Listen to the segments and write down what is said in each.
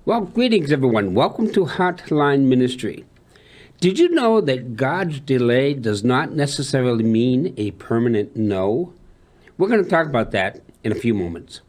Well, greetings, everyone. Welcome to Heartline Ministry. Did you know that God's delay does not necessarily mean a permanent no? We're going to talk about that in a few moments.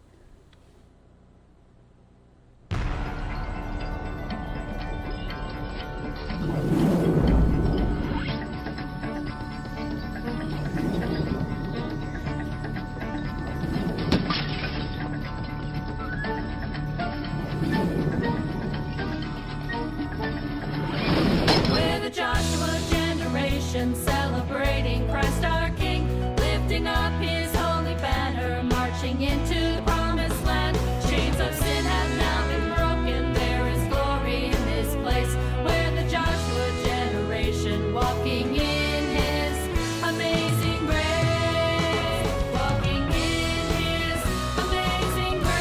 Celebrating Christ our King, lifting up his holy banner, marching into the promised land. Chains of sin have now been broken. There is glory in this place where the Joshua generation walking in his amazing grace, walking in his amazing grace.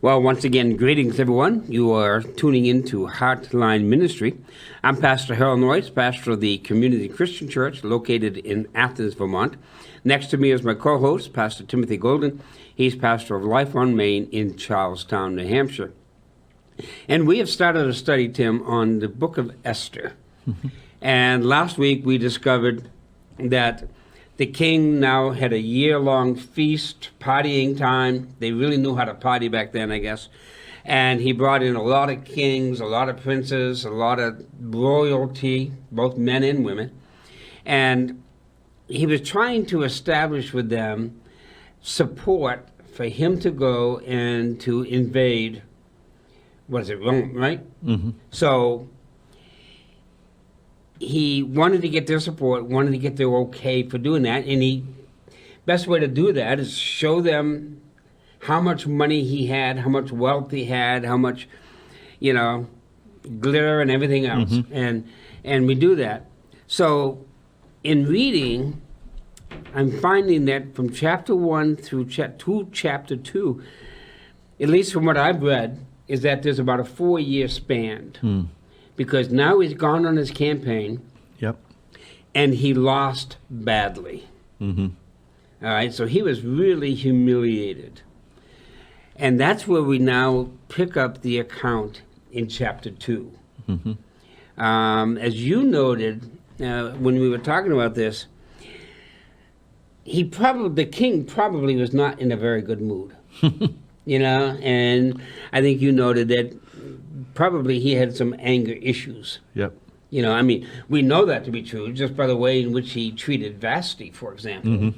Well, once again, greetings, everyone. You are tuning in to Heartline Ministry. I'm Pastor Harold Noyes, pastor of the Community Christian Church located in Athens, Vermont. Next to me is my co-host, Pastor Timothy Golden. He's pastor of Life on Main in Charlestown, New Hampshire. And we have started a study, Tim, on the book of Esther. And last week we discovered that the king now had a year-long feast, partying time. They really knew how to party back then, I guess. And he brought in a lot of kings, a lot of princes, a lot of royalty, both men and women. And he was trying to establish with them support for him to go and to invade, Rome, right? Mm-hmm. So he wanted to get their support, wanted to get their okay for doing that, and the best way to do that is show them how much money he had, how much wealth he had, how much, glitter and everything else, mm-hmm. and we do that. So in reading, I'm finding that from chapter 1 through chapter 2, at least from what I've read, is that there's about a 4-year span. Because now he's gone on his campaign, yep, and he lost badly. Mm-hmm. All right, so he was really humiliated. And that's where we now pick up the account in chapter 2. Mm-hmm. As you noted when we were talking about this, the king probably was not in a very good mood. And I think you noted that probably he had some anger issues. Yep. We know that to be true just by the way in which he treated Vashti, for example,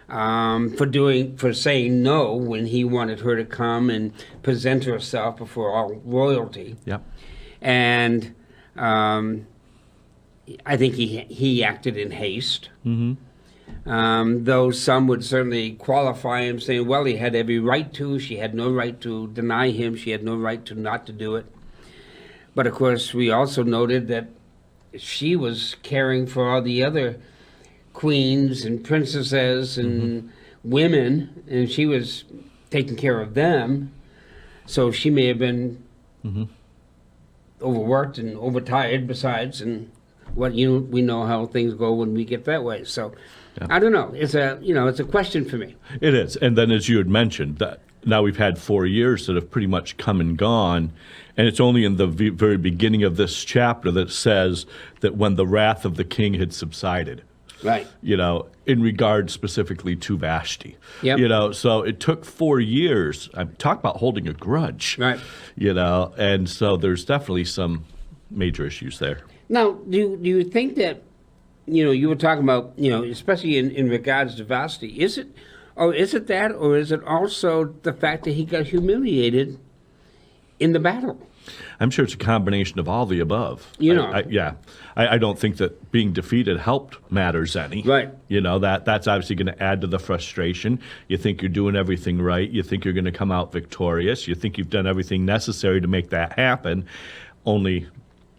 for saying no when he wanted her to come and present herself before all royalty. Yep. And I think he acted in haste. Mm-hmm. Though some would certainly qualify him, saying, well, he had every right to. She had no right to deny him. She had no right to not to do it. But, of course, we also noted that she was caring for all the other queens and princesses and women, and she was taking care of them. So she may have been overworked and overtired besides, and we know how things go when we get that way. So yeah. I don't know. It's a question for me. It is. And then as you had mentioned, that now we've had 4 years that have pretty much come and gone, and it's only in the very beginning of this chapter that says that when the wrath of the king had subsided. Right. In regard specifically to Vashti. Yep. So it took 4 years. Talk about holding a grudge. Right. And so there's definitely some major issues there. Now, do you think that, you were talking about, especially in regards to Vashti, is it that, or is it also the fact that he got humiliated in the battle? I'm sure it's a combination of all the above. I don't think that being defeated helped matters any. Right. That's obviously going to add to the frustration. You think you're doing everything right. You think you're going to come out victorious. You think you've done everything necessary to make that happen, only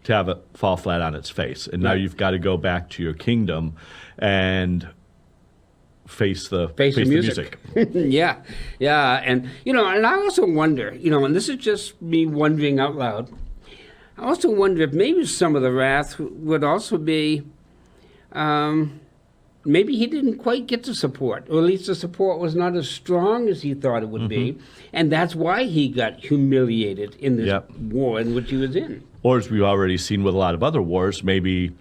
to have it fall flat on its face. And now you've got to go back to your kingdom and face the music. Yeah. And, and I also wonder, and this is just me wondering out loud, I also wonder if maybe some of the wrath would also be maybe he didn't quite get the support, or at least the support was not as strong as he thought it would be, and that's why he got humiliated in this war in which he was in. Or as we've already seen with a lot of other wars, maybe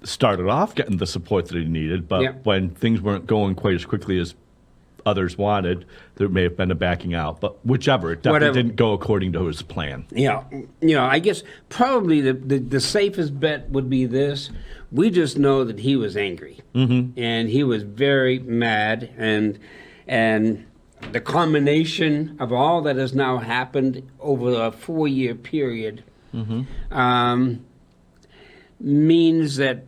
started off getting the support that he needed, but when things weren't going quite as quickly as others wanted, there may have been a backing out. But whichever, it definitely didn't go according to his plan. Yeah, I guess probably the safest bet would be this. We just know that he was angry, and he was very mad, and the combination of all that has now happened over a 4-year period means that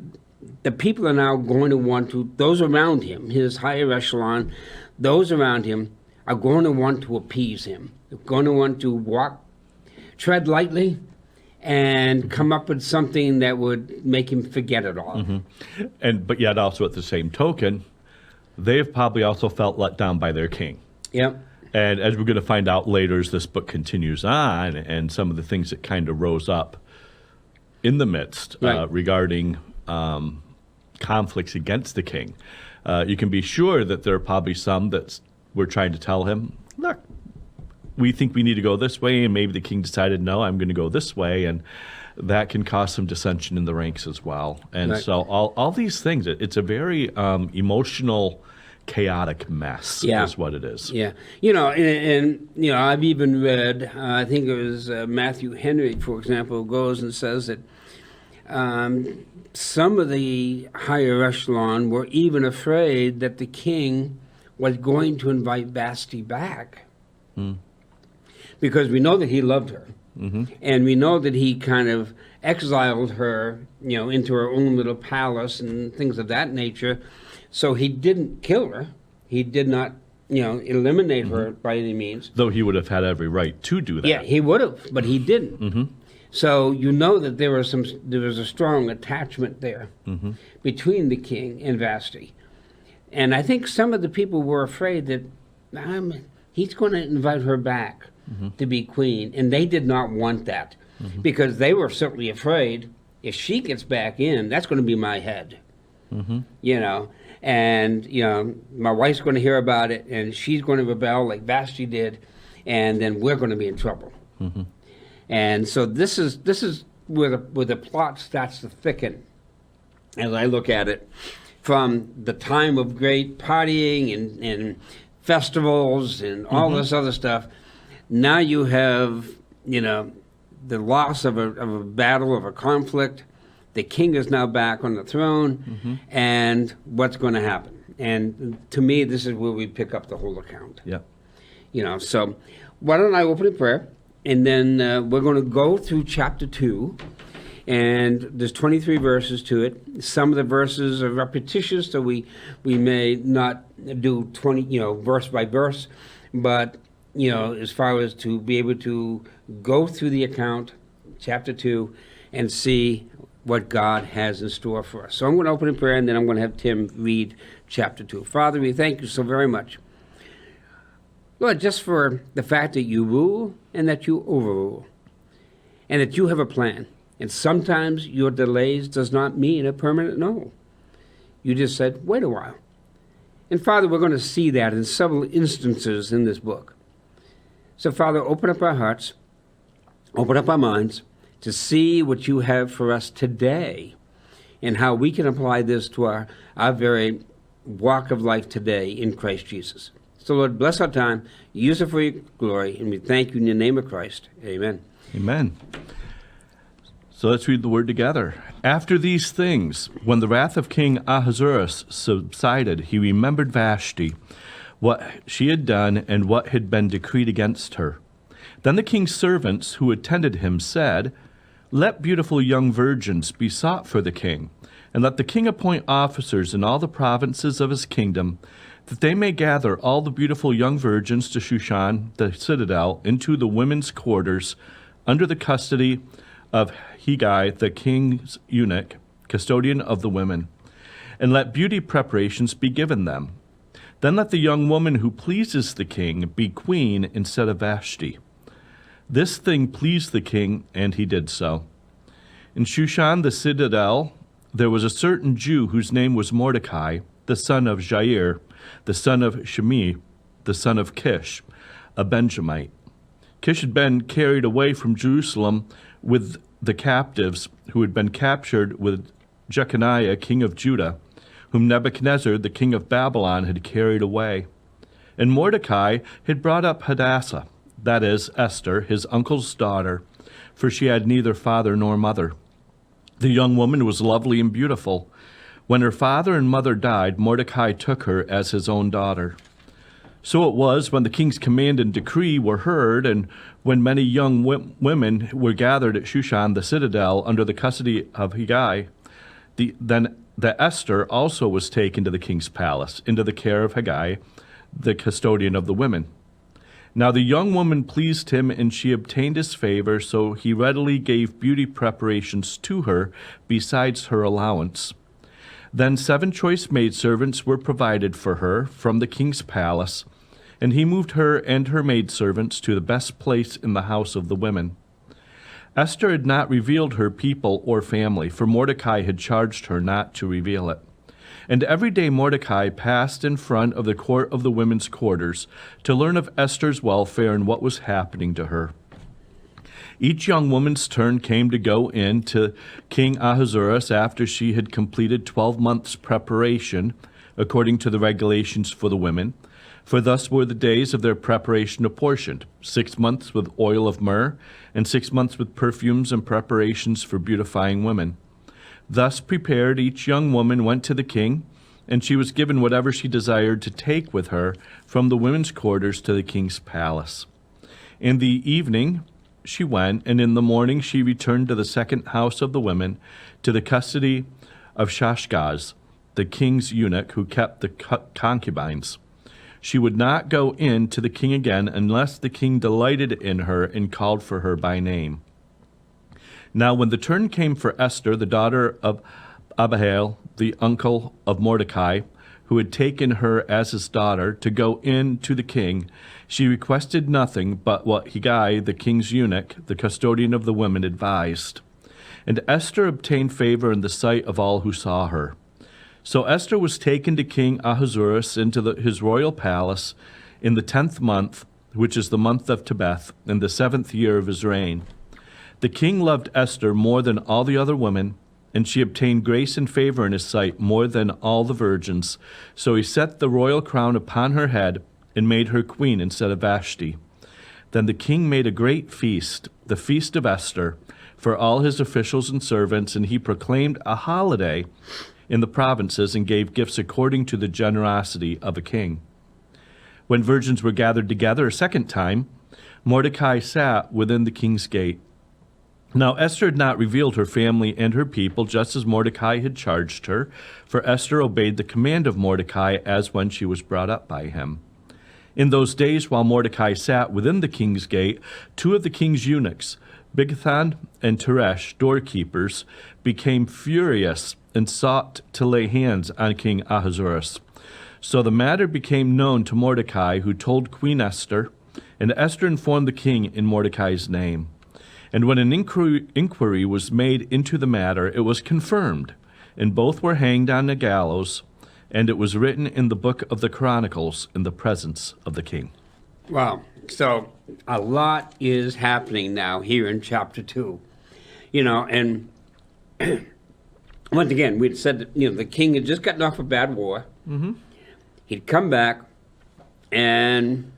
the people are now going to want to, those around him, his higher echelon, those around him are going to want to appease him. They're going to want to tread lightly, and come up with something that would make him forget it all. But yet also at the same token, they have probably also felt let down by their king. Yep. And as we're going to find out later as this book continues on, and some of the things that kind of rose up in the midst regarding conflicts against the king, you can be sure that there are probably some that were trying to tell him, look, we think we need to go this way, and maybe the king decided, no, I'm going to go this way, and that can cause some dissension in the ranks as well. And so all these things, it's a very emotional, chaotic mess is what it is. Yeah. And I've even read, I think it was Matthew Henry, for example, goes and says that some of the higher echelon were even afraid that the king was going to invite Vashti back. Because we know that he loved her. And we know that he kind of exiled her, into her own little palace and things of that nature. So he didn't kill her. He did not, eliminate her by any means. Though he would have had every right to do that. Yeah, he would have, but he didn't. So that there was a strong attachment there between the king and Vashti. And I think some of the people were afraid that he's going to invite her back to be queen, and they did not want that because they were certainly afraid if she gets back in, that's going to be my head, and my wife's going to hear about it, and she's going to rebel like Vashti did, and then we're going to be in trouble. And so this is where the plot starts to thicken, as I look at it, from the time of great partying and festivals and all this other stuff. Now you have, the loss of a battle, of a conflict. The king is now back on the throne, and what's going to happen? And to me, this is where we pick up the whole account. So why don't I open in prayer, and then we're going to go through chapter 2, and there's 23 verses to it. Some of the verses are repetitious, so we may not do 20, verse by verse, but as far as to be able to go through the account, chapter 2, and see what God has in store for us. So I'm going to open in prayer, and then I'm going to have Tim read chapter 2. Father, we thank you so very much, Lord, just for the fact that you rule and that you overrule, and that you have a plan. And sometimes your delays does not mean a permanent no. You just said, wait a while. And Father, we're going to see that in several instances in this book. So, Father, open up our hearts, open up our minds to see what you have for us today and how we can apply this to our very walk of life today in Christ Jesus. So, Lord, bless our time, use it for your glory, and we thank you in the name of Christ. Amen. Amen. So let's read the word together. After these things, when the wrath of King Ahasuerus subsided, he remembered Vashti, what she had done and what had been decreed against her. Then the king's servants who attended him said, let beautiful young virgins be sought for the king, and let the king appoint officers in all the provinces of his kingdom, that they may gather all the beautiful young virgins to Shushan, the citadel, into the women's quarters, under the custody of Hegai, the king's eunuch, custodian of the women, and let beauty preparations be given them. Then let the young woman who pleases the king be queen instead of Vashti. This thing pleased the king, and he did so. In Shushan the citadel, there was a certain Jew whose name was Mordecai, the son of Jair, the son of Shimei, the son of Kish, a Benjamite. Kish had been carried away from Jerusalem with the captives who had been captured with Jeconiah, king of Judah, whom Nebuchadnezzar, the king of Babylon, had carried away. And Mordecai had brought up Hadassah, that is, Esther, his uncle's daughter, for she had neither father nor mother. The young woman was lovely and beautiful. When her father and mother died, Mordecai took her as his own daughter. So it was, when the king's command and decree were heard, and when many young women were gathered at Shushan the citadel under the custody of Hegai, then Esther also was taken to the king's palace, into the care of Hegai, the custodian of the women. Now the young woman pleased him, and she obtained his favor, so he readily gave beauty preparations to her, besides her allowance. Then 7 choice maidservants were provided for her from the king's palace, and he moved her and her maidservants to the best place in the house of the women. Esther had not revealed her people or family, for Mordecai had charged her not to reveal it. And every day Mordecai passed in front of the court of the women's quarters to learn of Esther's welfare and what was happening to her. Each young woman's turn came to go in to King Ahasuerus after she had completed 12 months' preparation, according to the regulations for the women. For thus were the days of their preparation apportioned, 6 months with oil of myrrh, and 6 months with perfumes and preparations for beautifying women. Thus prepared, each young woman went to the king, and she was given whatever she desired to take with her from the women's quarters to the king's palace. In the evening she went, and in the morning she returned to the second house of the women, to the custody of Shashgaz, the king's eunuch who kept the concubines. She would not go in to the king again unless the king delighted in her and called for her by name. Now when the turn came for Esther, the daughter of Abihail, the uncle of Mordecai, who had taken her as his daughter, to go in to the king, she requested nothing but what Hegai, the king's eunuch, the custodian of the women, advised. And Esther obtained favor in the sight of all who saw her. So Esther was taken to King Ahasuerus into his royal palace in the 10th month, which is the month of Tebeth, in the 7th year of his reign. The king loved Esther more than all the other women, and she obtained grace and favor in his sight more than all the virgins. So he set the royal crown upon her head and made her queen instead of Vashti. Then the king made a great feast, the feast of Esther, for all his officials and servants, and he proclaimed a holiday in the provinces and gave gifts according to the generosity of a king. When virgins were gathered together a second time, Mordecai sat within the king's gate. Now Esther had not revealed her family and her people, just as Mordecai had charged her, for Esther obeyed the command of Mordecai as when she was brought up by him. In those days, while Mordecai sat within the king's gate, 2 of the king's eunuchs, Bigthan and Teresh, doorkeepers, became furious and sought to lay hands on King Ahasuerus. So the matter became known to Mordecai, who told Queen Esther, and Esther informed the king in Mordecai's name. And when an inquiry was made into the matter, it was confirmed, and both were hanged on the gallows, and it was written in the book of the Chronicles in the presence of the king. Wow. So a lot is happening now here in chapter 2. And once again, we'd said that, the king had just gotten off a bad war. Mm-hmm. He'd come back, and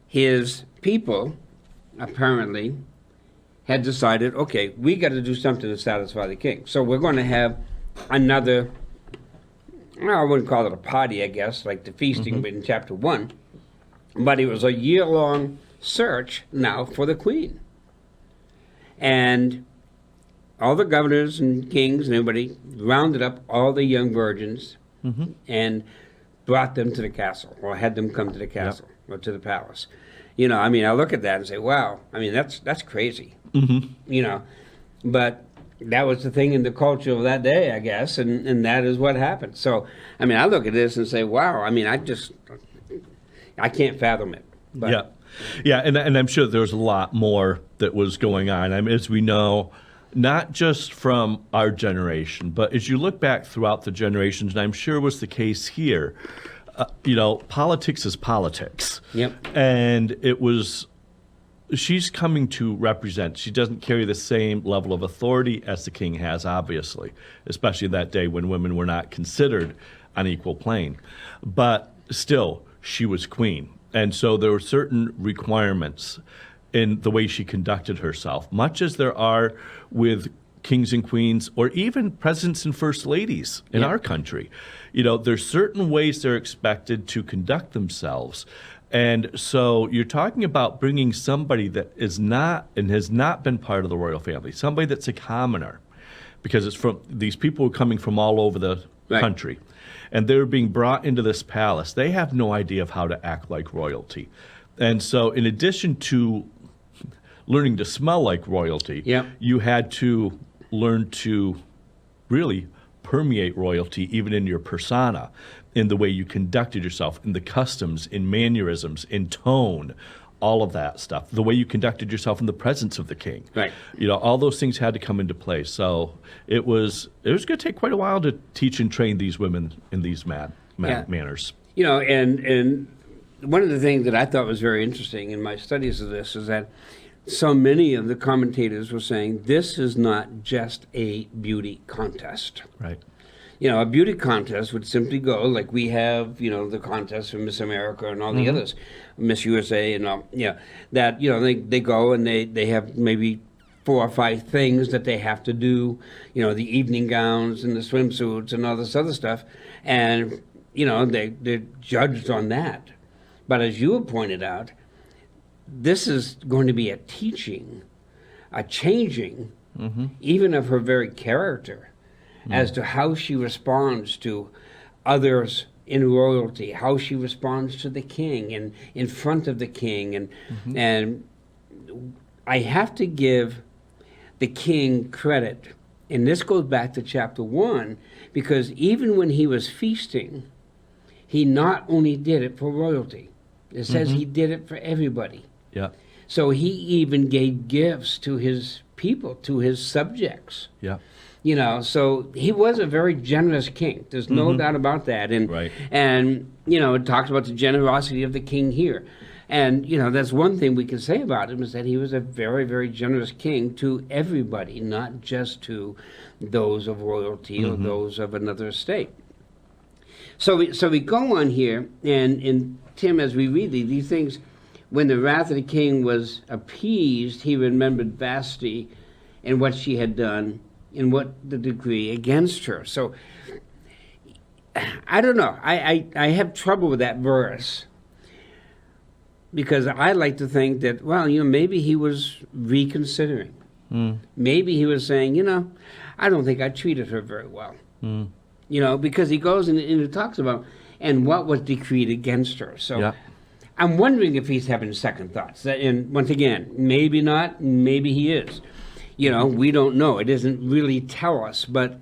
his people apparently had decided, okay, we got to do something to satisfy the king. So we're going to have another, I wouldn't call it a party, I guess, like the feasting in chapter 1. But it was a year-long search now for the queen. And all the governors and kings and everybody rounded up all the young virgins and brought them to the castle, or had them come to the castle or to the palace. I look at that and say, wow, that's crazy. But that was the thing in the culture of that day, I guess, and that is what happened. So, I look at this and say, wow, I can't fathom it. But Yeah, and I'm sure there's a lot more that was going on. As we know, not just from our generation, but as you look back throughout the generations, and I'm sure was the case here, politics is politics. Yep. And she's coming to represent. She doesn't carry the same level of authority as the king has, obviously, especially that day when women were not considered on equal plane. But still, she was queen. And so there were certain requirements in the way she conducted herself, much as there are with kings and queens or even presidents and first ladies in our country. There's certain ways they're expected to conduct themselves. And so you're talking about bringing somebody that is not and has not been part of the royal family, somebody that's a commoner, because it's from these people who are coming from all over the country. And they're being brought into this palace. They have no idea of how to act like royalty. And so in addition to learning to smell like royalty, you had to learn to really permeate royalty even in your persona, in the way you conducted yourself, in the customs, in mannerisms, in tone, all of that stuff, the way you conducted yourself in the presence of the king. Right. All those things had to come into play. So it was going to take quite a while to teach and train these women in these manners. And one of the things that I thought was very interesting in my studies of this is that so many of the commentators were saying this is not just a beauty contest. Right. A beauty contest would simply go like we have, the contest for Miss America and all the others, Miss USA and all, that, they go and they have maybe 4 or 5 things that they have to do, the evening gowns and the swimsuits and all this other stuff. And, they're judged on that. But as you have pointed out, this is going to be a teaching, a changing, even of her very character, as to how she responds to others in royalty, how she responds to the king and in front of the king. And I have to give the king credit, and this goes back to chapter 1, because even when he was feasting, he not only did it for royalty. It says he did it for everybody. Yeah. So he even gave gifts to his people, to his subjects. Yeah. So he was a very generous king. There's no doubt about that. And, it talks about the generosity of the king here. And, that's one thing we can say about him is that he was a very, very generous king to everybody, not just to those of royalty or those of another estate. So we go on here, and Tim, as we read these things, when the wrath of the king was appeased, he remembered Vashti and what she had done and what the decree against her. So I don't know. I have trouble with that verse because I like to think that, maybe he was reconsidering. Maybe he was saying, I don't think I treated her very well. Because he goes and he talks about, and what was decreed against her. So I'm wondering if he's having second thoughts. And once again, maybe not, maybe he is. We don't know. It doesn't really tell us. But,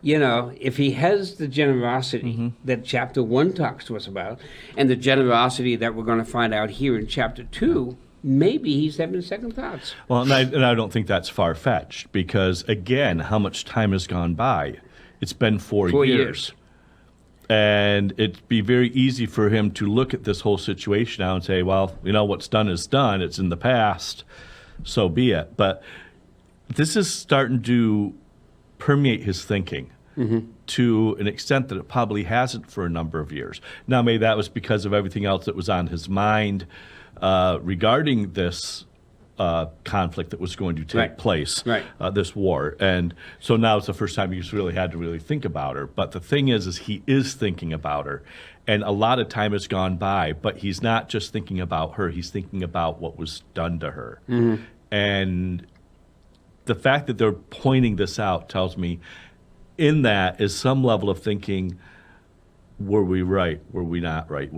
if he has the generosity that chapter 1 talks to us about, and the generosity that we're going to find out here in chapter 2, maybe he's having second thoughts. Well, and I don't think that's far-fetched, because, again, how much time has gone by? It's been 4 years. And it'd be very easy for him to look at this whole situation now and say, well, what's done is done. It's in the past. So be it. But this is starting to permeate his thinking to an extent that it probably hasn't for a number of years. Now, maybe that was because of everything else that was on his mind regarding this conflict that was going to take place, this war. And so now it's the first time he's really had to really think about her. But the thing is he is thinking about her. And a lot of time has gone by, but he's not just thinking about her. He's thinking about what was done to her. And the fact that they're pointing this out tells me in that is some level of thinking, were we right? Were we not right?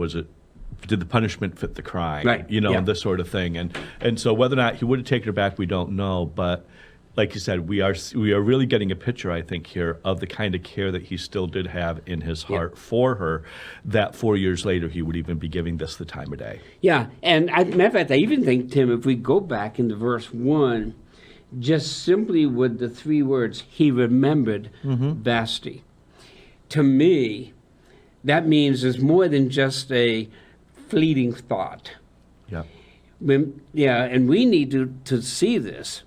Did the punishment fit the crime? And this sort of thing. And so whether or not he would have taken her back, we don't know. But like you said, we are really getting a picture, I think, here of the kind of care that he still did have in his heart for her, that 4 years later he would even be giving this the time of day. Yeah, and matter of fact, I even think, Tim, if we go back into verse 1, just simply with the 3 words, he remembered Vashti. To me, that means there's more than just a fleeting thought. Yeah. And we need to see this,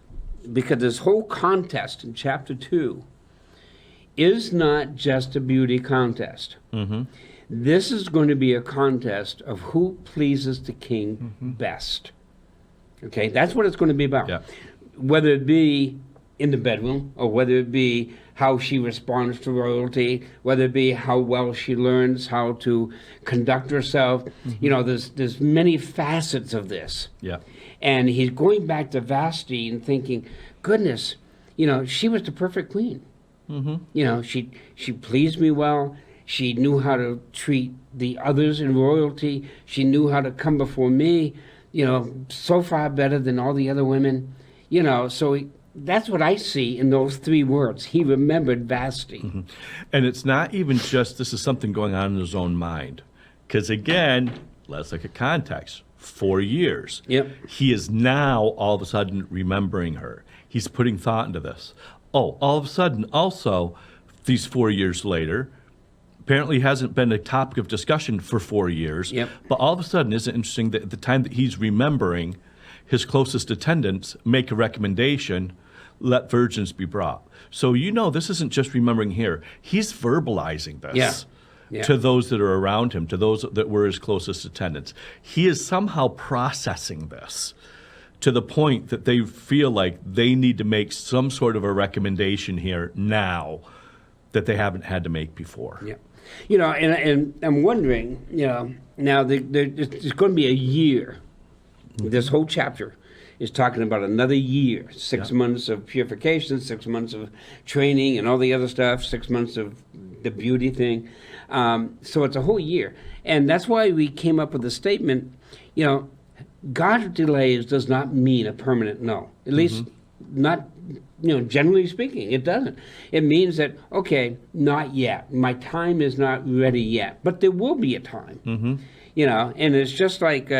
because this whole contest in chapter 2 is not just a beauty contest. This is going to be a contest of who pleases the king best. Okay, that's what it's going to be about. Yeah. Whether it be in the bedroom, or whether it be how she responds to royalty, whether it be how well she learns how to conduct herself. You know, there's many facets of this. Yeah. And he's going back to Vashti and thinking, goodness, you know, she was the perfect queen. You know, she pleased me well. She knew how to treat the others in royalty. She knew how to come before me, you know, so far better than all the other women. You know, so that's what I see in those 3 words. He remembered Vashti. And it's not even just this is something going on in his own mind. Because again, let's look at context. 4 years. Yep. He is now all of a sudden remembering her. He's putting thought into this. Oh, all of a sudden, also, these 4 years later, apparently hasn't been a topic of discussion for 4 years. Yep. But all of a sudden, isn't it interesting that at the time that he's remembering, his closest attendants make a recommendation, let virgins be brought. So you know this isn't just remembering here. He's verbalizing this to those that are around him, to those that were his closest attendants. He is somehow processing this to the point that they feel like they need to make some sort of a recommendation here now that they haven't had to make before. Yeah. You know, and I'm wondering, you know, now it's going to be a year. This whole chapter is talking about another year, 6 months of purification, 6 months of training and all the other stuff, 6 months of the beauty thing. So it's a whole year. And that's why we came up with the statement, you know, God delays does not mean a permanent no. At least not, you know, generally speaking, it doesn't. It means that, okay, not yet. My time is not ready yet. But there will be a time. You know, and it's just like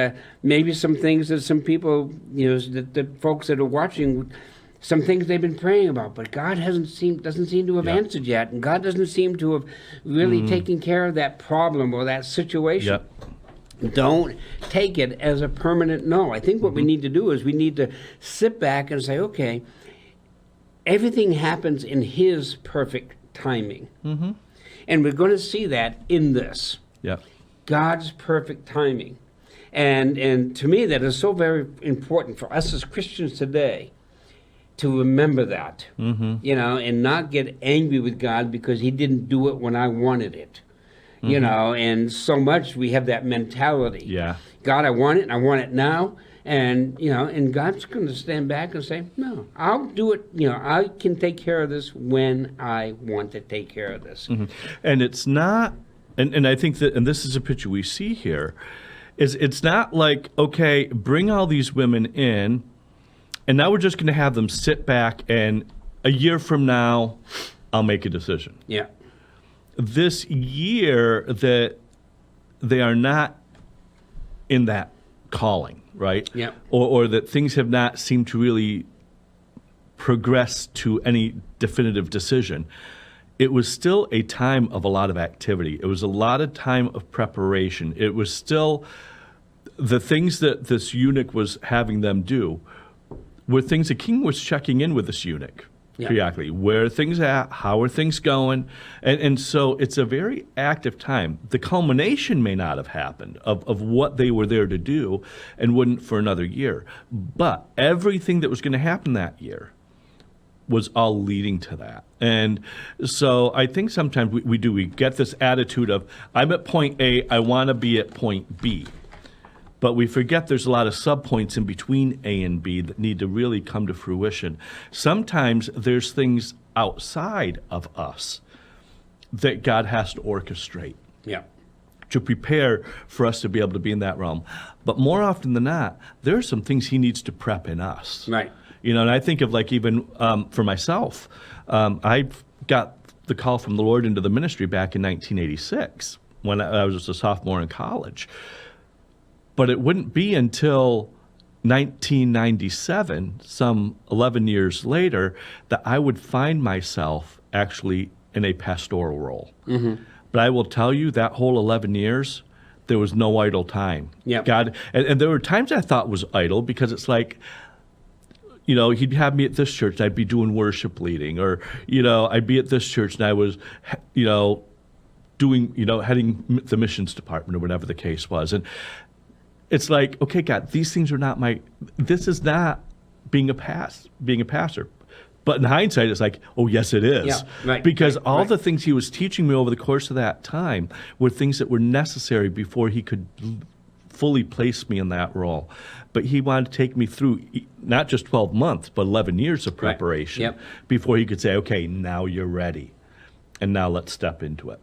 maybe some things that some people, you know, the folks that are watching, some things they've been praying about, but God doesn't seem to have answered yet, and God doesn't seem to have really taken care of that problem or that situation. Don't take it as a permanent no. I think what we need to do is we need to sit back and say, okay, everything happens in His perfect timing. And we're going to see that in this. God's perfect timing. And to me, that is so very important for us as Christians today to remember that, you know, and not get angry with God because He didn't do it when I wanted it. You know, and so much we have that mentality. God, I want it, and I want it now. And, you know, and God's going to stand back and say, no, I'll do it. You know, I can take care of this when I want to take care of this. And it's not, and I think that, and this is a picture we see here, is it's not like, okay, bring all these women in, and now we're just going to have them sit back, and a year from now, I'll make a decision. This year that they are not in that calling, right? Or that things have not seemed to really progress to any definitive decision. It was still a time of a lot of activity. It was a lot of time of preparation. It was still the things that this eunuch was having them do were things the king was checking in with this eunuch. Periodically. Where are things at? How are things going? And so it's a very active time. The culmination may not have happened of what they were there to do and wouldn't for another year. But everything that was going to happen that year was all leading to that. And so I think sometimes we get this attitude of, I'm at point A, I want to be at point B. But we forget there's a lot of subpoints in between A and B that need to really come to fruition. Sometimes there's things outside of us that God has to orchestrate to prepare for us to be able to be in that realm. But more often than not, there are some things He needs to prep in us. You know, and I think of like even for myself, I got the call from the Lord into the ministry back in 1986 when I was a sophomore in college. But it wouldn't be until 1997, some 11 years later, that I would find myself actually in a pastoral role. But I will tell you, that whole 11 years, there was no idle time. Yep. God, and there were times I thought was idle because it's like, he'd have me at this church and I'd be doing worship leading, or, I'd be at this church and I was, doing, heading the missions department or whatever the case was. And it's like, okay, God, these things are not this is not being a pastor. But in hindsight, it's like, oh, yes, it is. Yeah, right, because right, all right. the things he was teaching me over the course of that time were things that were necessary before he could fully place me in that role. But he wanted to take me through not just 12 months, but 11 years of preparation Yep. before he could say, okay, now you're ready. And now let's step into it.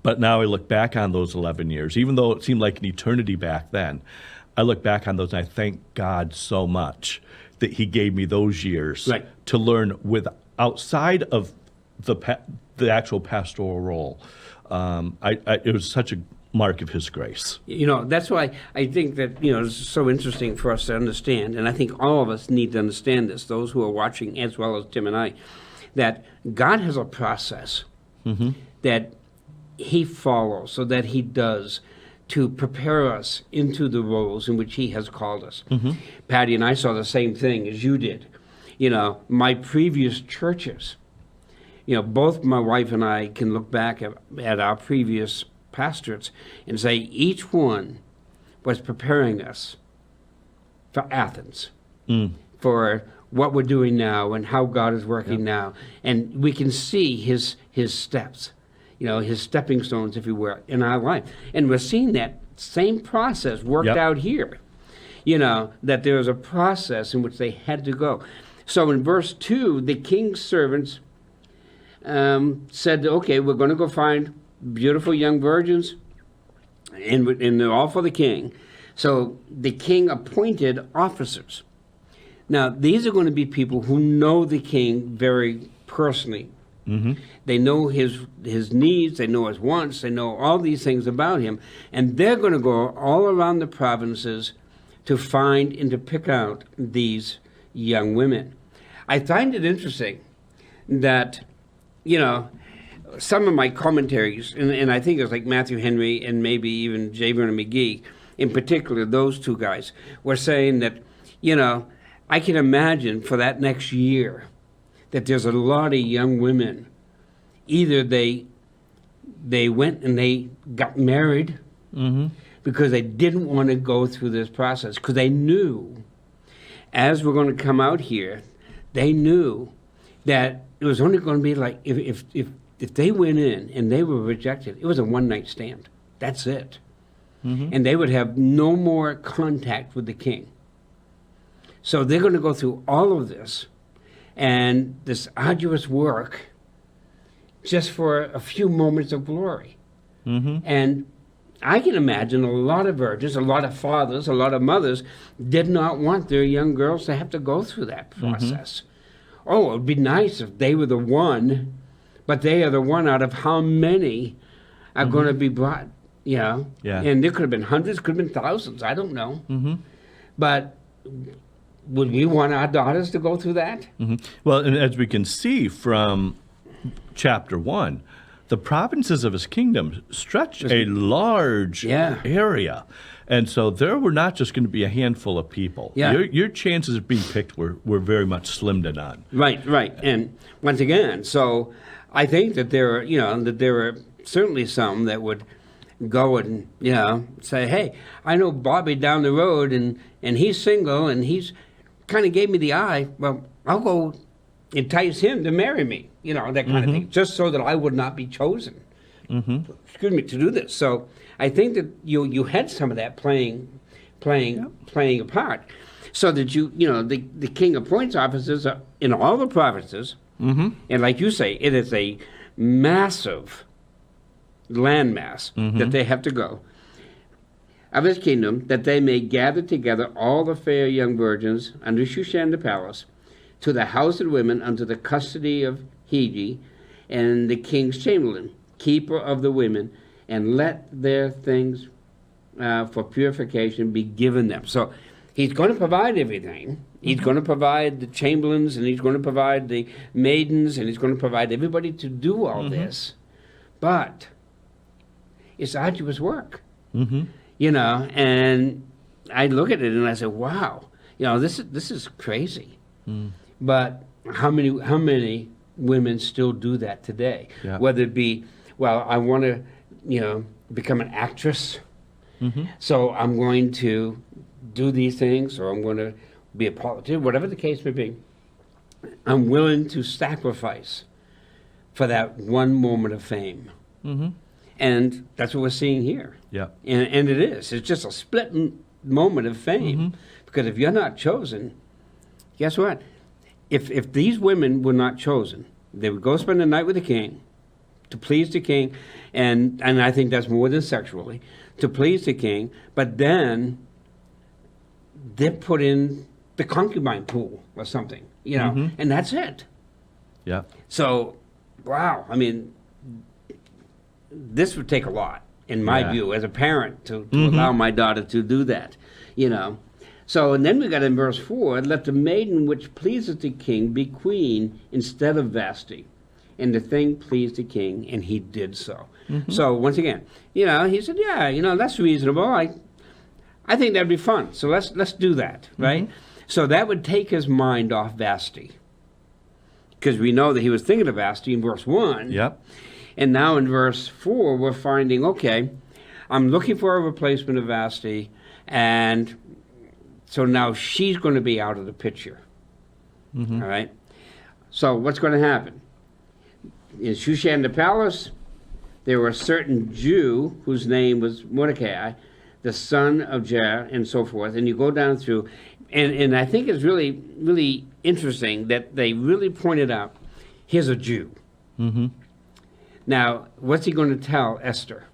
But now I look back on those 11 years, even though it seemed like an eternity back then, I look back on those and I thank God so much that he gave me those years Right. to learn outside of the actual pastoral role. It was such a mark of his grace. That's why I think that, it's so interesting for us to understand, and I think all of us need to understand this, those who are watching as well as Tim and I, that God has a process that he follows, so that he does, to prepare us into the roles in which he has called us. Patty and I saw the same thing as you did. My previous churches, both my wife and I can look back at our previous pastorates and say each one was preparing us for Athens, for what we're doing now and how God is working now. And we can see his steps, his stepping stones, if you will, in our life. And we're seeing that same process worked out here, that there was a process in which they had to go. So in verse 2, the king's servants said, okay, we're going to go find beautiful young virgins, and they're all for the king. So the king appointed officers. Now, these are going to be people who know the king very personally. They know his needs, they know his wants, they know all these things about him, and they're going to go all around the provinces to find and to pick out these young women. I find it interesting that, some of my commentaries, and I think it was like Matthew Henry and maybe even J. Vernon McGee, in particular, those two guys, were saying that, I can imagine for that next year that there's a lot of young women, either they went and they got married because they didn't want to go through this process, because they knew, as we're going to come out here, they knew that it was only going to be like, if they went in and they were rejected, it was a one-night stand. That's it. And they would have no more contact with the king. So they're going to go through all of this and this arduous work just for a few moments of glory. And I can imagine a lot of virgins, a lot of fathers, a lot of mothers did not want their young girls to have to go through that process. Oh, it would be nice if they were the one, but they are the one out of how many are going to be brought, Yeah. And there could have been hundreds, could have been thousands, I don't know. But would we want our daughters to go through that? Well, and as we can see from chapter 1, the provinces of his kingdom stretch a large area. And so there were not just going to be a handful of people. Your chances of being picked were very much slim to none. Right. And once again, so I think that there are certainly some that would go and, say, hey, I know Bobby down the road and he's single and he's kind of gave me the eye. Well, I'll go entice him to marry me, that kind of thing, just so that I would not be chosen, to do this. So I think that you had some of that playing a part, so that the king appoints officers in all the provinces, and like you say, it is a massive landmass that they have to go of his kingdom, that they may gather together all the fair young virgins under Shushan the palace, to the house of women under the custody of Hege and the king's chamberlain, keeper of the women, and let their things for purification be given them. So He's going to provide everything. He's going to provide the chamberlains, and he's going to provide the maidens, and he's going to provide everybody to do all this. But it's arduous work, you know. And I look at it and I say, "Wow, you know, this is crazy." But how many women still do that today? Yeah. Whether it be, well, I want to, you know, become an actress, so I'm going to do these things, or I'm going to be a politician, whatever the case may be. I'm willing to sacrifice for that one moment of fame. And that's what we're seeing here. Yeah. And it is. It's just a split moment of fame. Because if you're not chosen, guess what? If these women were not chosen, they would go spend the night with the king, to please the king, and I think that's more than sexually, to please the king, but then they're put in the concubine pool or something, you know, and that's it. Yeah. So, wow, I mean, this would take a lot, in my view, as a parent, to allow my daughter to do that, you know. So, and then we got in verse 4, let the maiden which pleaseth the king be queen instead of Vashti. And the thing pleased the king, and he did so. So, once again, you know, he said, yeah, you know, that's reasonable. I think that'd be fun. So let's do that, right? So that would take his mind off Vashti. Because we know that he was thinking of Vashti in verse 1. Yep. And now in verse 4, we're finding, okay, I'm looking for a replacement of Vashti, and so now she's going to be out of the picture. All right? So what's going to happen? In Shushan the palace, there were a certain Jew whose name was Mordecai, the son of Jair, and so forth. And you go down through, and I think it's really, really interesting that they really pointed out, here's a Jew. Now, what's he going to tell Esther?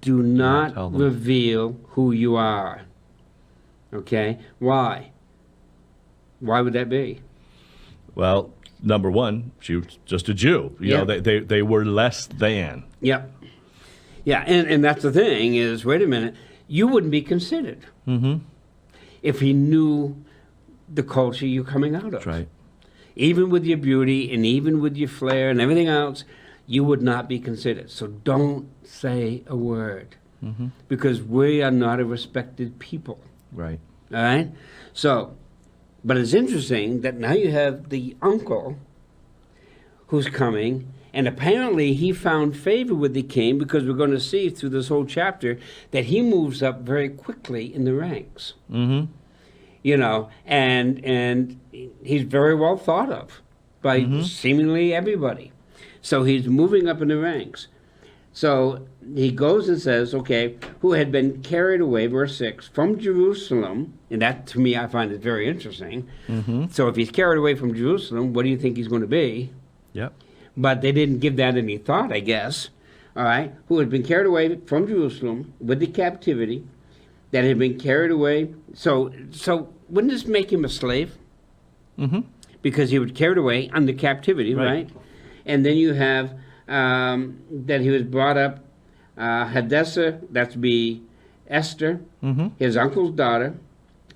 Do not tell them. reveal who you are. Okay? Why? Why would that be? Well, number one, she was just a Jew. You know, they were less than. Yep. Yeah, and that's the thing is, wait a minute, you wouldn't be considered if he knew the culture you're coming out of. That's right. Even with your beauty and even with your flair and everything else, you would not be considered. So don't say a word because we are not a respected people. Right. All right? So, but it's interesting that now you have the uncle who's coming, and apparently he found favor with the king because we're going to see through this whole chapter that he moves up very quickly in the ranks. You know, and he's very well thought of by seemingly everybody. So he's moving up in the ranks. So he goes and says, okay, who had been carried away, verse 6, from Jerusalem, and that to me I find it very interesting. So if he's carried away from Jerusalem, what do you think he's going to be? Yep. But they didn't give that any thought, I guess. All right, who had been carried away from Jerusalem with the captivity, that had been carried away. So wouldn't this make him a slave? Because he was carried away under captivity, right? And then you have that he was brought up, Hadassah, that would be Esther, his uncle's daughter,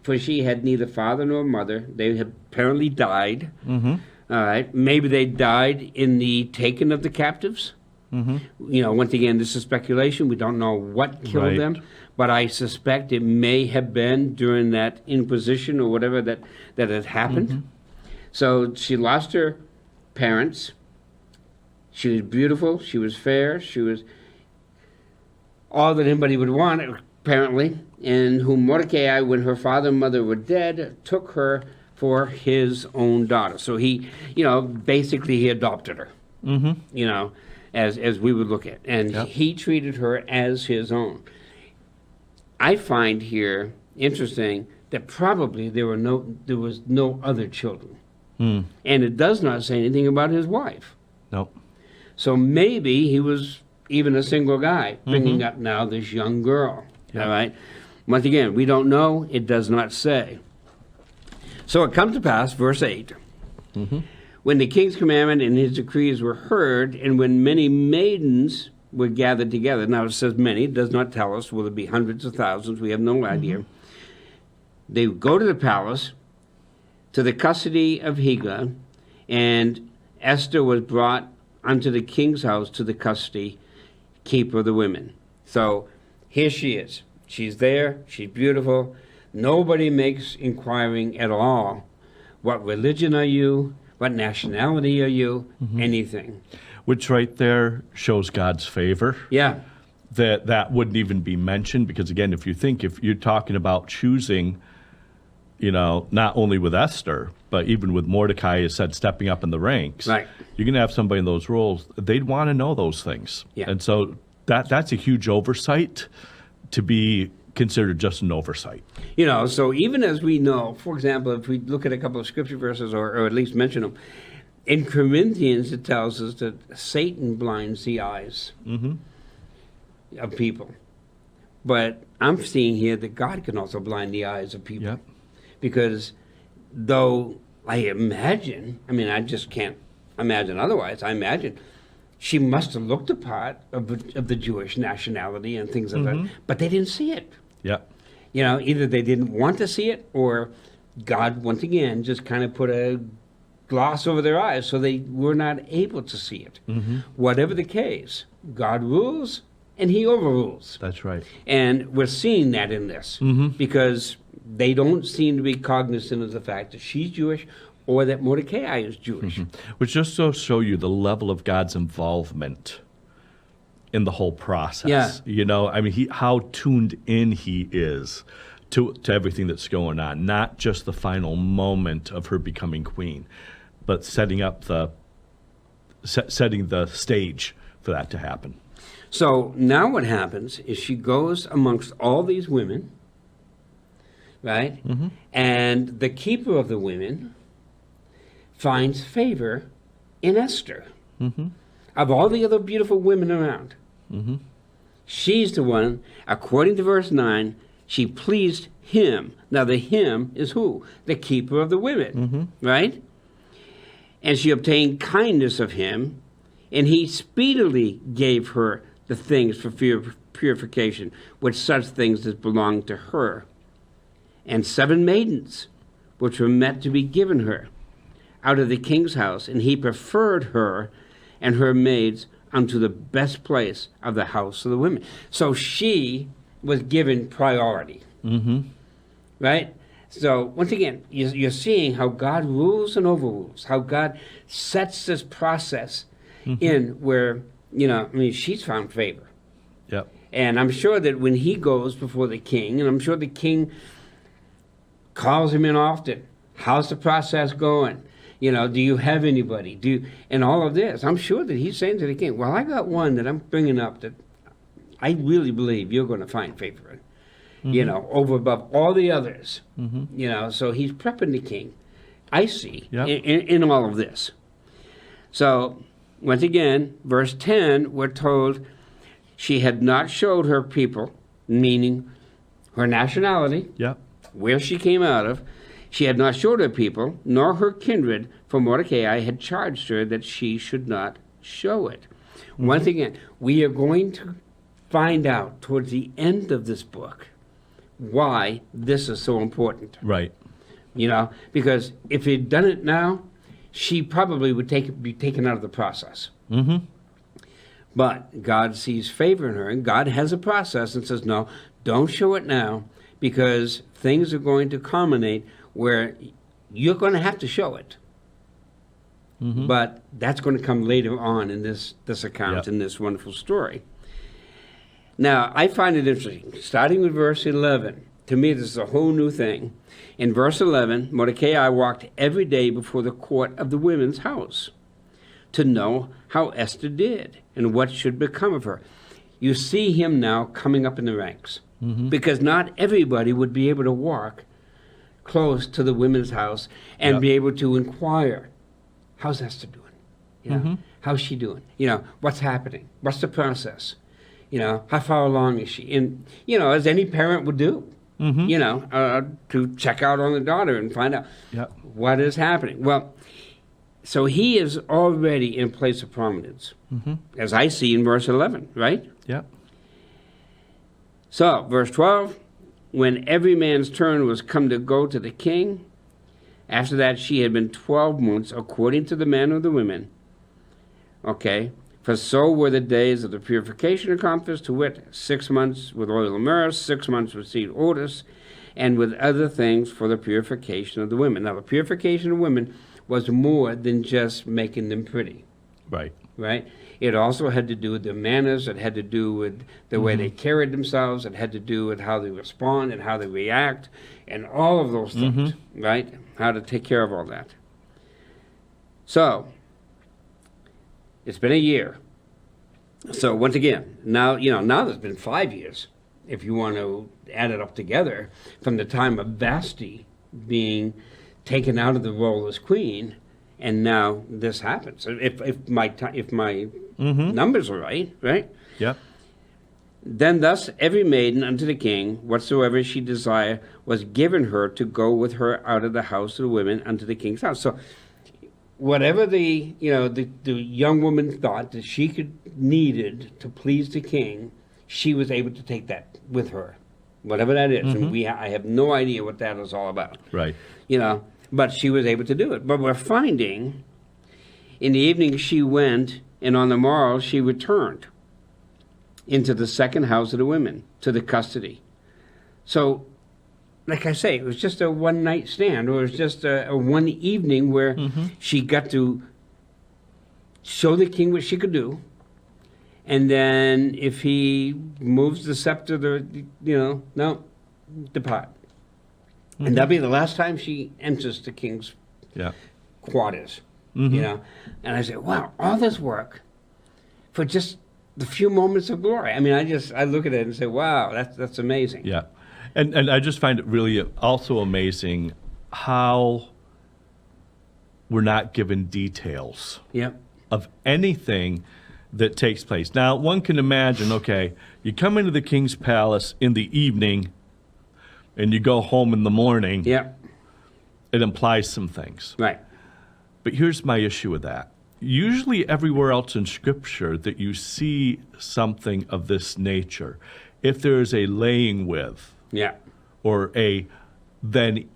for she had neither father nor mother. They had apparently died. All right, maybe they died in the taking of the captives. You know, once again, this is speculation. We don't know what killed them, but I suspect it may have been during that Inquisition or whatever that had happened. So she lost her parents. She was beautiful. She was fair. She was all that anybody would want, apparently, and whom Mordecai, when her father and mother were dead, took her for his own daughter. So he, you know, basically he adopted her, you know, as we would look at. And he treated her as his own. I find here interesting that probably there was no other children. And it does not say anything about his wife. Nope. So maybe he was even a single guy bringing up now this young girl. All right? Once again, we don't know. It does not say. So it comes to pass, verse 8, when the king's commandment and his decrees were heard, and when many maidens were gathered together. Now it says many. It does not tell us. Will it be hundreds of thousands? We have no idea. they go to the palace, to the custody of Hegai, and Esther was brought unto the king's house to the custody keeper of the women. So here she is. She's there. She's beautiful. Nobody makes inquiring at all. What religion are you? What nationality are you? Anything. Which right there shows God's favor. Yeah. That wouldn't even be mentioned because, again, if you're talking about choosing, not only with Esther, but even with Mordecai, as said, stepping up in the ranks, right. You're going to have somebody in those roles, they'd want to know those things. Yeah. And so that's a huge oversight to be considered just an oversight. So even as we know, for example, if we look at a couple of scripture verses or at least mention them, in Corinthians it tells us that Satan blinds the eyes of people. But I'm seeing here that God can also blind the eyes of people. Yep. Because though I imagine, I just can't imagine otherwise, I imagine she must have looked the part of the Jewish nationality and things like that, but they didn't see it. Yeah. Either they didn't want to see it or God, once again, just kind of put a gloss over their eyes so they were not able to see it. Whatever the case, God rules and he overrules. That's right. And we're seeing that in this because they don't seem to be cognizant of the fact that she's Jewish or that Mordecai is Jewish. Which just to show you the level of God's involvement in the whole process. Yeah. How tuned in he is to everything that's going on, not just the final moment of her becoming queen, but setting the stage for that to happen. So now what happens is she goes amongst all these women, right? And the keeper of the women finds favor in Esther. Of all the other beautiful women around, she's the one, according to verse 9, she pleased him. Now the him is who? The keeper of the women, right? And she obtained kindness of him, and he speedily gave her the things for purification, with such things as belonged to her, and 7 maidens, which were meant to be given her out of the king's house, and he preferred her and her maids unto the best place of the house of the women. So she was given priority, right? So once again, you're seeing how God rules and overrules, how God sets this process in where, she's found favor. Yep. And I'm sure that when he goes before the king, and I'm sure the king calls him in often, how's the process going? Do you have anybody? And all of this, I'm sure that he's saying to the king, well, I got one that I'm bringing up that I really believe you're going to find favor in, over above all the others. So he's prepping the king, I see, in all of this. So once again, verse 10, we're told she had not showed her people, meaning her nationality, where she came out of. She had not showed her people, nor her kindred, for Mordecai had charged her that she should not show it. Once again, we are going to find out towards the end of this book why this is so important. Right. Because if he'd done it now, she probably would be taken out of the process. But God sees favor in her, and God has a process and says, no, don't show it now, because things are going to culminate where you're going to have to show it. But that's going to come later on in this account, in this wonderful story. Now, I find it interesting, starting with verse 11. To me, this is a whole new thing. In verse 11, Mordecai walked every day before the court of the women's house to know how Esther did and what should become of her. You see him now coming up in the ranks, because not everybody would be able to walk close to the women's house and be able to inquire, how's Esther doing? How's she doing? What's happening? What's the process? How far along is she? And, as any parent would do, to check out on the daughter and find out what is happening. Well, so he is already in place of prominence, as I see in verse 11, right? Yeah. So, verse 12, when every man's turn was come to go to the king, after that she had been 12 months, according to the men of the women. Okay? For so were the days of the purification accomplished, to wit, 6 months with oil and myrrh, 6 months with seed odors, and with other things for the purification of the women. Now, the purification of women was more than just making them pretty. Right. Right? It also had to do with their manners. It had to do with the way they carried themselves. It had to do with how they respond and how they react and all of those things, right? How to take care of all that. So, it's been a year. So, once again, now there's been 5 years, if you want to add it up together, from the time of Vashti being taken out of the role as queen. And now this happens. If my numbers are right? Yep. Then thus every maiden unto the king, whatsoever she desired, was given her to go with her out of the house of the women unto the king's house. So whatever the young woman thought that she needed to please the king, she was able to take that with her, whatever that is. And I have no idea what that is all about. Right. But she was able to do it. But we're finding in the evening she went, and on the morrow she returned into the second house of the women, to the custody. So, like I say, it was just a one-night stand, or it was just a one evening where she got to show the king what she could do. And then if he moves the scepter, no, depart. And that'll be the last time she enters the king's quarters, And I said, wow, all this work for just the few moments of glory. I mean, I look at it and say, wow, that's amazing. Yeah. And I just find it really also amazing how we're not given details of anything that takes place. Now, one can imagine, okay, you come into the king's palace in the evening and you go home in the morning, it implies some things. Right. But here's my issue with that. Usually everywhere else in Scripture that you see something of this nature, if there is a laying with, or then,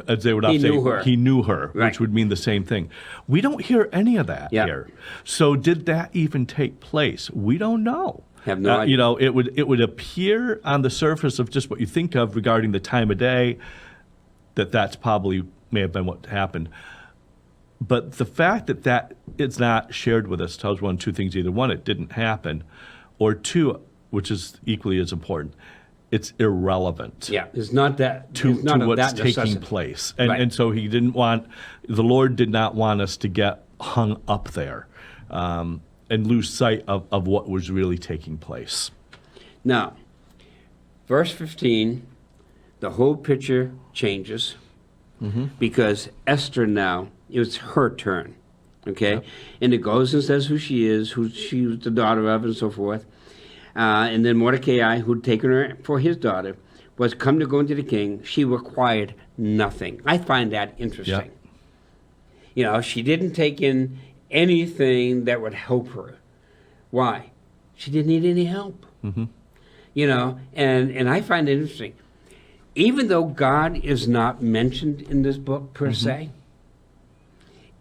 as they would often say, he knew her, right, which would mean the same thing. We don't hear any of that here. So did that even take place? We don't know. Have no idea. It would appear on the surface of just what you think of regarding the time of day that's probably may have been what happened. But the fact that it's not shared with us tells one, two things. Either one, it didn't happen, or two, which is equally as important, it's irrelevant. Yeah, it's not that to what's that taking place. And right. And so the Lord did not want us to get hung up there and lose sight of what was really taking place. Now, verse 15, the whole picture changes because Esther now, it's her turn, okay? Yep. And it goes and says who she is, who she was the daughter of, and so forth. And then Mordecai, who'd taken her for his daughter, was come to go into the king. She required nothing. I find that interesting. Yep. She didn't take in anything that would help her. Why? She didn't need any help. And I find it interesting. Even though God is not mentioned in this book per se,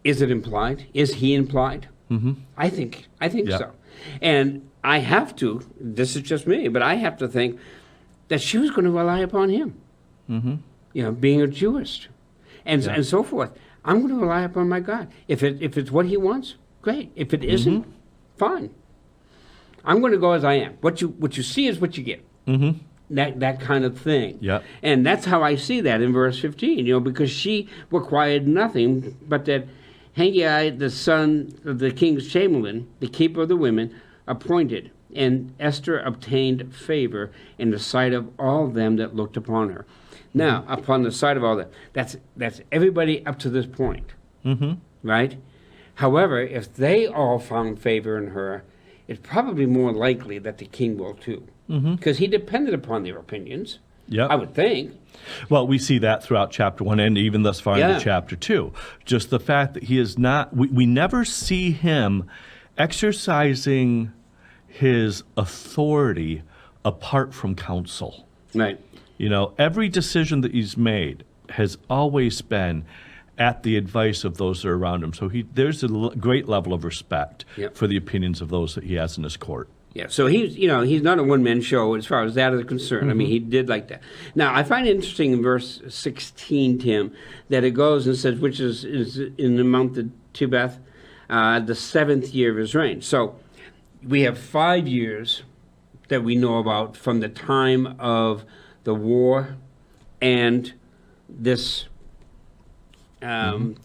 is it implied? Is he implied? I think so. And I have to, this is just me, but I have to think that she was going to rely upon him. Being a Jewess and so forth. I'm going to rely upon my God. If it's what he wants, great. If it isn't, fine. I'm going to go as I am. What you see is what you get. That kind of thing. Yep. And that's how I see that in verse 15, because she required nothing but that Haggai, the son of the king's chamberlain, the keeper of the women, appointed, and Esther obtained favor in the sight of all them that looked upon her. Now, upon the sight of all that, that's everybody up to this point, right? However, if they all found favor in her, it's probably more likely that the king will too, because he depended upon their opinions. Yep. I would think. Well, we see that throughout chapter 1 and even thus far into chapter 2. Just the fact that he is not, we never see him exercising his authority apart from counsel. Right. You know, every decision that he's made has always been at the advice of those that are around him. So there's a great level of respect Yep. for the opinions of those that he has in his court. Yeah, so he's not a one-man show as far as that is concerned. I mean, he did like that. Now, I find it interesting in verse 16, Tim, that it goes and says, which is in the month of Tebeth, the 7th year of his reign. So we have 5 years that we know about from the time of the war and this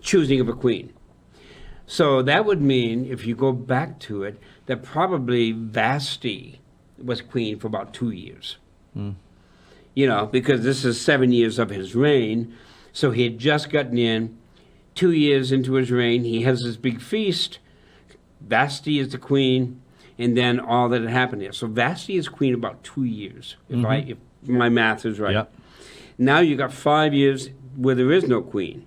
choosing of a queen. So that would mean, if you go back to it, that probably Vashti was queen for about 2 years. You know, because this is 7 years of his reign. So he had just gotten in. 2 years into his reign, he has this big feast. Vashti is the queen, and then all that had happened there. So Vashti is queen about 2 years, if my math is right. Yep. Now you got 5 years where there is no queen.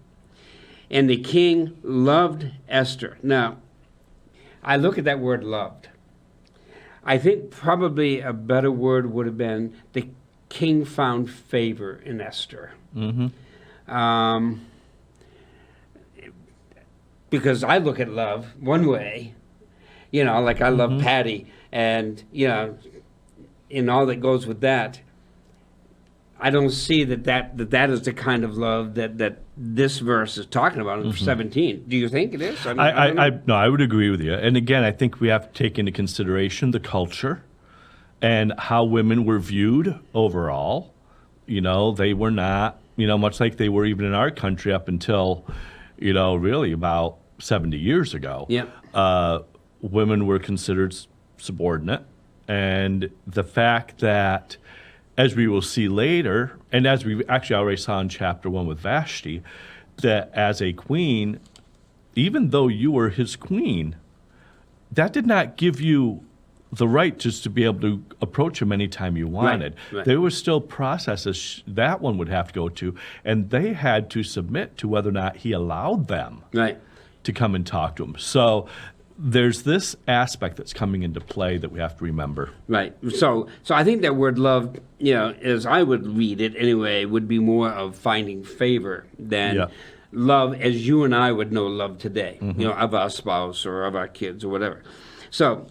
And the king loved Esther. Now, I look at that word loved. I think probably a better word would have been the king found favor in Esther. Because I look at love one way, you know, like I love Patty, and, you know, in all that goes with that, I don't see that is the kind of love that this verse is talking about in 17. Do you think it is? I would agree with you. And again, I think we have to take into consideration the culture and how women were viewed overall. You know, they were not, you know, much like they were even in our country up until, you know, really about 70 years ago. Yeah. Women were considered subordinate. And the fact that, as we will see later, and as we actually already saw in chapter 1 with Vashti, that as a queen, even though you were his queen, that did not give you the right just to be able to approach him anytime you wanted. Right. There were still processes that one would have to go to, and they had to submit to whether or not he allowed them to come and talk to him. So there's this aspect that's coming into play that we have to remember. Right. So I think that word love, you know, as I would read it anyway, would be more of finding favor than love as you and I would know love today, you know, of our spouse or of our kids or whatever. So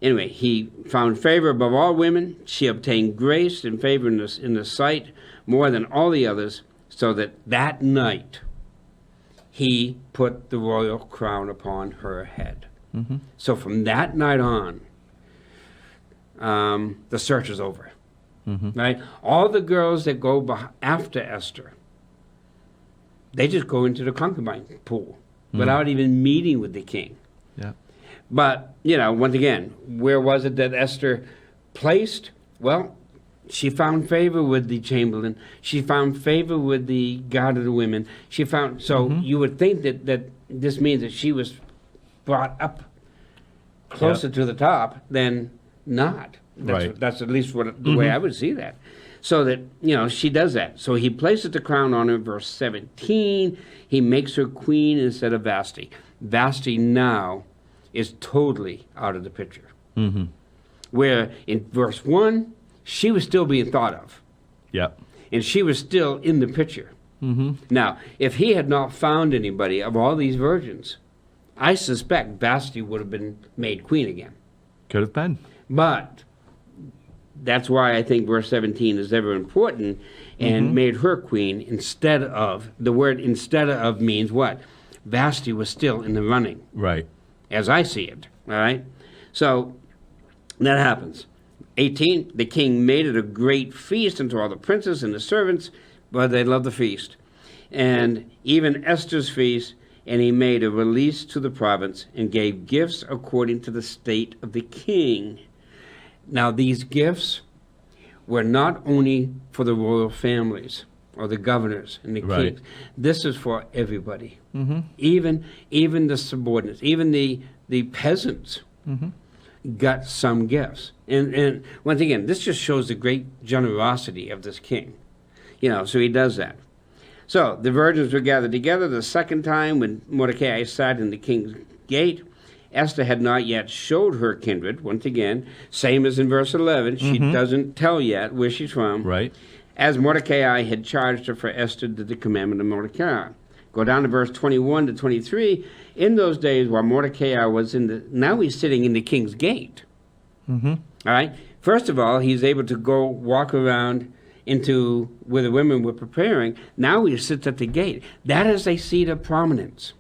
anyway, he found favor above all women. She obtained grace and favor in the sight more than all the others, so that night he put the royal crown upon her head. So from that night on, the search is over, right? All the girls that go after Esther, they just go into the concubine pool without even meeting with the king. Yeah. But, you know, once again, where was it that Esther placed? Well, she found favor with the chamberlain. She found favor with the guard of the women. She found, so you would think that this means that she was brought up closer to the top than not. That's at least the way I would see that. So that, you know, she does that. So he places the crown on her, verse 17. He makes her queen instead of Vashti. Vashti now is totally out of the picture. Where in verse 1, she was still being thought of. Yep. And she was still in the picture. Now, if he had not found anybody of all these virgins, I suspect Vashti would have been made queen again. Could have been. But that's why I think verse 17 is ever important, and made her queen instead of, the word instead of means what? Vashti was still in the running. Right. As I see it, all right? So that happens. 18, the king made it a great feast unto all the princes and the servants, but they loved the feast. And even Esther's feast, and he made a release to the province and gave gifts according to the state of the king. Now, these gifts were not only for the royal families or the governors and the kings. This is for everybody, even the subordinates, even the peasants got some gifts. And once again, this just shows the great generosity of this king. You know, so he does that. So the virgins were gathered together the second time when Mordecai sat in the king's gate. Esther had not yet showed her kindred. Once again, same as in verse 11, she doesn't tell yet where she's from. Right. as Mordecai had charged her, for Esther did the commandment of Mordecai. Go down to verse 21 to 23. In those days, while Mordecai was now he's sitting in the king's gate. All right. First of all, he's able to go walk around into where the women were preparing. Now he sits at the gate. That is a seat of prominence.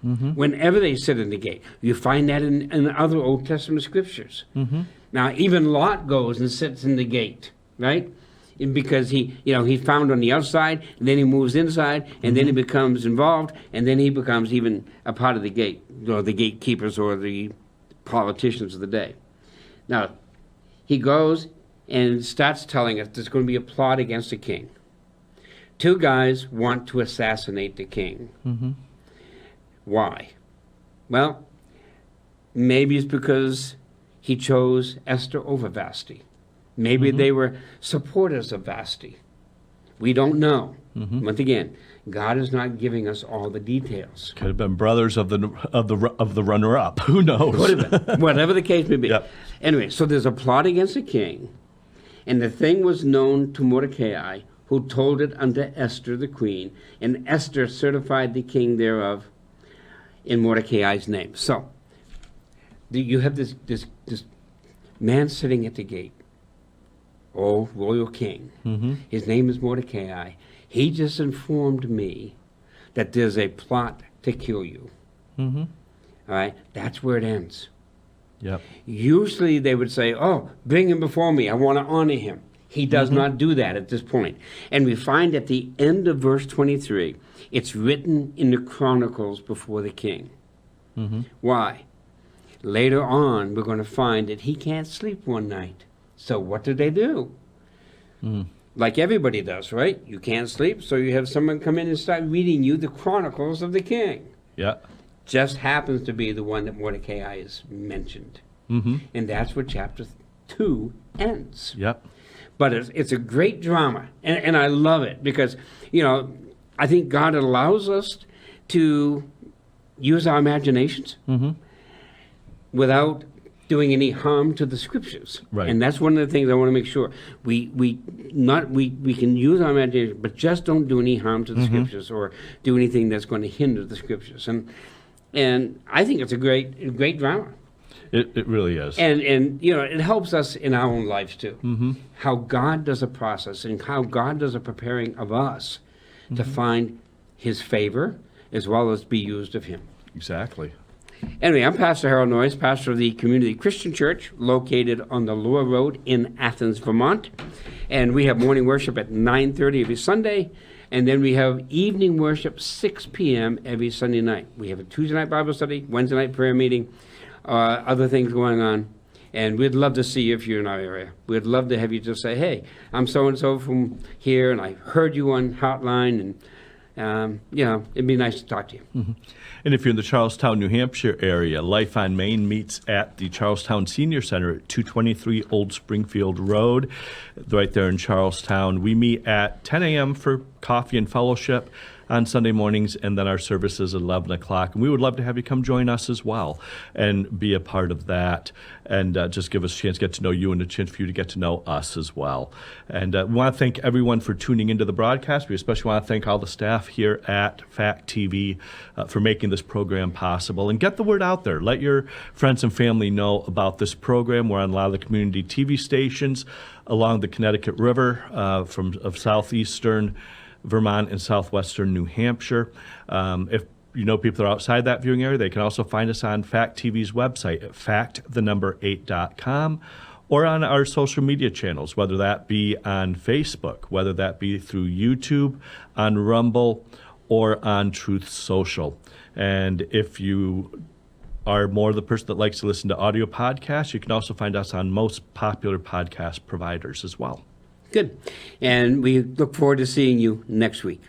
Whenever they sit in the gate, you find that in other Old Testament scriptures. Now, even Lot goes and sits in the gate, right? Because he's found on the outside, and then he moves inside, and then he becomes involved, and then he becomes even a part of the gate, or the gatekeepers, or the politicians of the day. Now, he goes and starts telling us there's going to be a plot against the king. Two guys want to assassinate the king. Why? Well, maybe it's because he chose Esther over Vashti. Maybe they were supporters of Vashti. We don't know. Once again, God is not giving us all the details. Could have been brothers of the runner-up. Who knows? Could have been. Whatever the case may be. Yep. Anyway, so there's a plot against the king, and the thing was known to Mordecai, who told it unto Esther the queen, and Esther certified the king thereof in Mordecai's name. So you have this man sitting at the gate. Oh, royal king. His name is Mordecai. He just informed me that there's a plot to kill you. All right? That's where it ends. Yep. Usually they would say, oh, bring him before me. I want to honor him. He does not do that at this point. And we find at the end of verse 23, it's written in the chronicles before the king. Why? Later on, we're going to find that he can't sleep one night. So what do? Like everybody does, right? You can't sleep, so you have someone come in and start reading you the chronicles of the king. Yeah. Just happens to be the one that Mordecai is mentioned. And that's where chapter 2 ends. Yep. But it's a great drama, and I love it because, I think God allows us to use our imaginations without doing any harm to the scriptures. Right. And that's one of the things I want to make sure. We can use our imagination, but just don't do any harm to the scriptures or do anything that's going to hinder the scriptures. And I think it's a great drama. It really is. And it helps us in our own lives too. How God does a process and how God does a preparing of us to find his favor as well as be used of him. Exactly. Anyway, I'm Pastor Harold Noyes, pastor of the Community Christian Church located on the Lower Road in Athens, Vermont. And we have morning worship at 9:30 every Sunday. And then we have evening worship 6 p.m. every Sunday night. We have a Tuesday night Bible study, Wednesday night prayer meeting, other things going on. And we'd love to see you if you're in our area. We'd love to have you just say, hey, I'm so-and-so from here, and I heard you on Heartline, and it'd be nice to talk to you. And if you're in the Charlestown, New Hampshire area, Life on Main meets at the Charlestown Senior Center at 223 Old Springfield Road, right there in Charlestown. We meet at 10 a.m. for coffee and fellowship on Sunday mornings, and then our services at 11 o'clock. And we would love to have you come join us as well and be a part of that, and just give us a chance to get to know you and a chance for you to get to know us as well. And we want to thank everyone for tuning into the broadcast. We especially want to thank all the staff here at Fact TV for making this program possible. And get the word out there. Let your friends and family know about this program. We're on a lot of the community TV stations along the Connecticut River of southeastern Vermont and southwestern New Hampshire. If you know people that are outside that viewing area, they can also find us on Fact TV's website at fact8.com or on our social media channels, whether that be on Facebook, whether that be through YouTube, on Rumble, or on Truth Social. And if you are more the person that likes to listen to audio podcasts, you can also find us on most popular podcast providers as well. Good. And we look forward to seeing you next week.